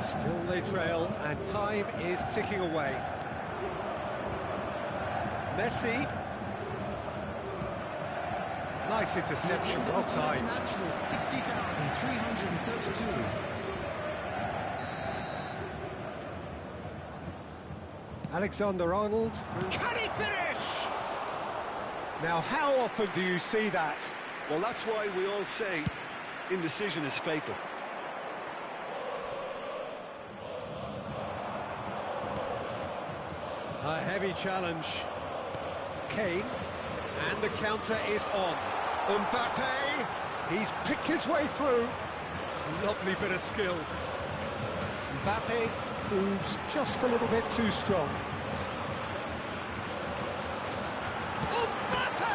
Still they trail, and time is ticking away. Messi. Nice interception, well timed. Match was 60,332. Alexander-Arnold. Can he finish? Now, how often do you see that? Well, that's why we all say indecision is fatal. A heavy challenge. Kane, and the counter is on. Mbappe, he's picked his way through. Lovely bit of skill. Mbappe proves just a little bit too strong. Mbappe!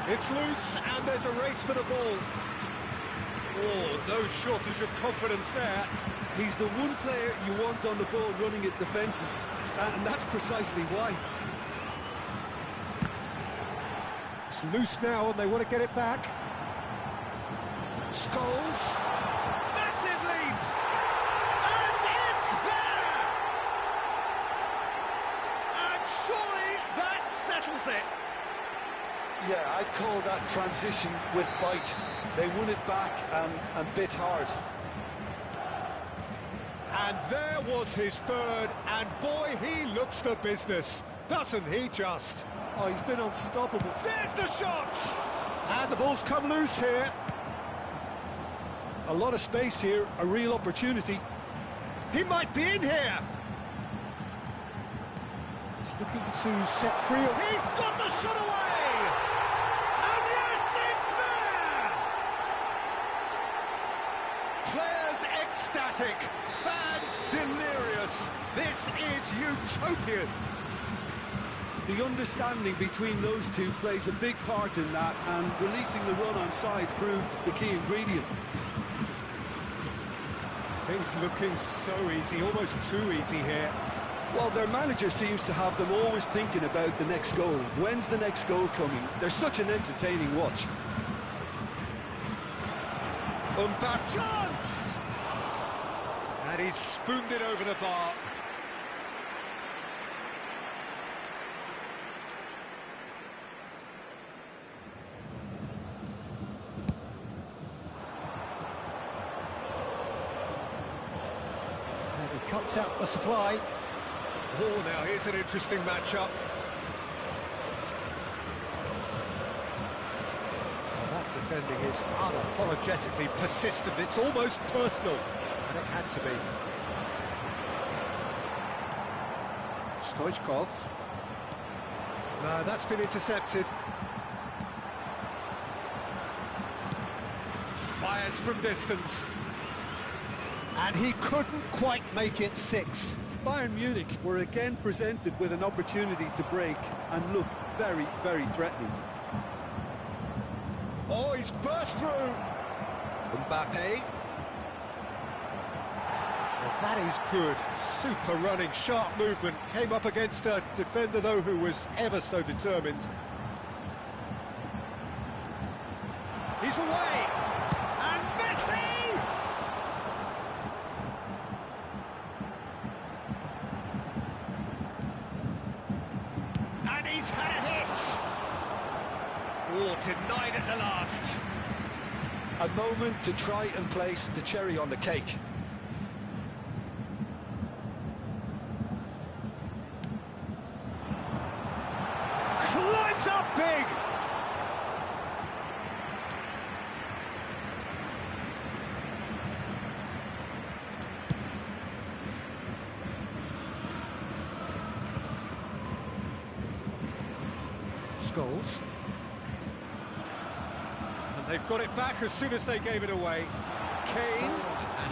It's loose, and there's a race for the ball. Oh, no shortage of confidence there. He's the one player you want on the ball running at defences, and that's precisely why. It's loose now, and they want to get it back. Scholes. Massive lead! And it's there! And surely that settles it. Yeah, I'd call that transition with bite. They won it back and bit hard. And there was his third, and boy, he looks the business, doesn't he just? Oh, he's been unstoppable. There's the shot! And the ball's come loose here. A lot of space here, a real opportunity. He might be in here. He's looking to set free. He's got the shot away! And yes, it's there! Players ecstatic, fans delirious. This is utopian. The understanding between those two plays a big part in that, and releasing the run on side proved the key ingredient. Things looking so easy, almost too easy here. Well, their manager seems to have them always thinking about the next goal. When's the next goal coming? They're such an entertaining watch. Mbappe chance! And he's spooned it over the bar. And he cuts out the supply. Oh, now here's an interesting matchup. That defending is unapologetically persistent. It's almost personal, and it had to be. Stoichkov. No, that's been intercepted. Fires from distance. And he couldn't quite make it 6. Bayern Munich were again presented with an opportunity to break and look very, very threatening. Oh, he's burst through. Mbappe. Well, that is good. Super running, sharp movement. Came up against a defender, though, who was ever so determined. He's away. And Messi! And he's had a hit. Oh, A moment to try and place the cherry on the cake. Climbs up big! Scholes. And they've got it back as soon as they gave it away. Kane,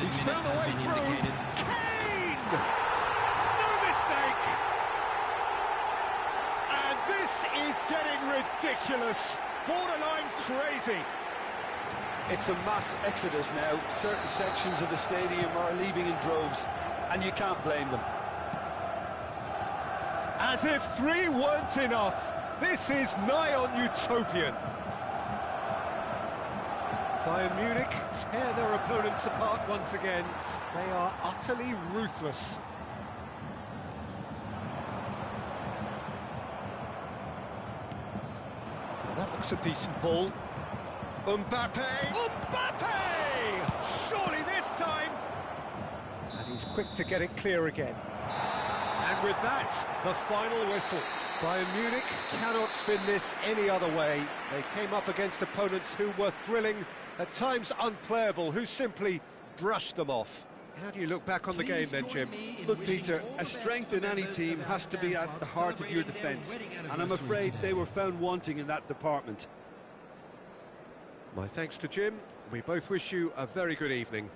he's found a way through. Kane! No mistake! And this is getting ridiculous. Borderline crazy. It's a mass exodus now. Certain sections of the stadium are leaving in droves, and you can't blame them. As if 3 weren't enough. This is nigh on utopian. Bayern Munich tear their opponents apart once again. They are utterly ruthless. Well, that looks a decent ball. Mbappe! Mbappe! Surely this time! And he's quick to get it clear again. And with that, the final whistle. Bayern Munich cannot spin this any other way. They came up against opponents who were thrilling, at times unplayable, who simply brushed them off. How do you look back on the game then, Jim? Look, Peter, a strength in any team has to be at the heart of your defence, and I'm afraid they were found wanting in that department. My thanks to Jim. We both wish you a very good evening.